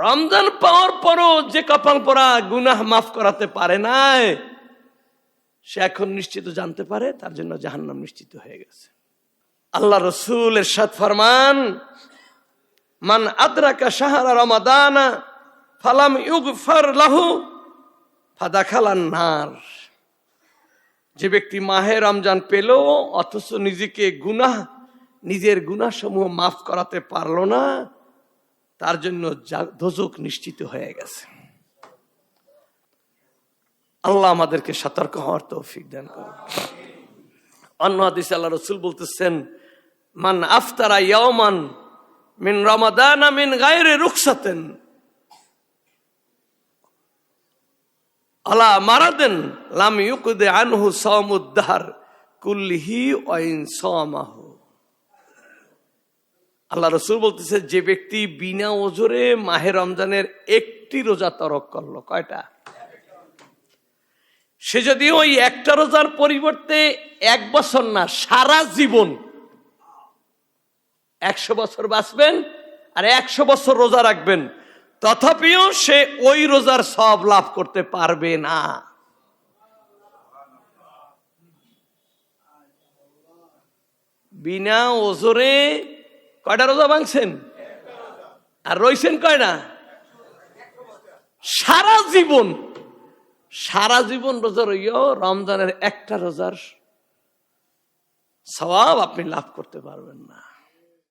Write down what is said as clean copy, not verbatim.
রমজান পাওয়ার পরও যে কপাল পরা গুনাহ মাফ করাতে পারে নাই, সে এখন নিশ্চিত জানতে পারে তার জন্য জাহান্নাম নিশ্চিত হয়ে গেছে। আল্লাহ রসুল ইরশাদ ফরমান, মান আদরাকা শাহরা রমাদান ফালাম ইউগফার লাহু ফাদাখালান নার। যে ব্যক্তি মাহে রমজান পেল অথচ নিজের গুনাহ সমূহ মাফ করাতে পারল না, তার জন্য দোজখ নিশ্চিত হয়ে গেছে। আল্লাহ আমাদেরকে সতর্ক হওয়ার তৌফিক দান করুন। অন্য হাদিসে আল্লাহ রাসূল বলতেছেন, মান আফতারা ইয়াওমান মিন রমাদান মিন গায়রি রুখসাতিন আলা মারাদিন লাম ইউকদি আনহু সাওমুদ দাহর কুল্লিহি ওয়া ইন সামাহু। আল্লাহ রাসূল বলতেছে, যে ব্যক্তি বিনা ওজরে মাহে রমজানের একটি রোজা তরক করলো, কয়টা? সে যদি ওই একটা রোজার পরিবর্তে 1 বছর না সারা জীবন 100 বছর বাঁচবেন আর 100 বছর রোজা রাখবেন, তথাপিও সে ওই রোজার সওয়াব লাভ করতে পারবে না। বিনা ওজরে কয়টা রোজা ভাঙছেন আর রইছেন কয়টা? সারা জীবন রোজা রইও রমজানের একটা রোজার সওয়াব আপনি লাভ করতে পারবেন না।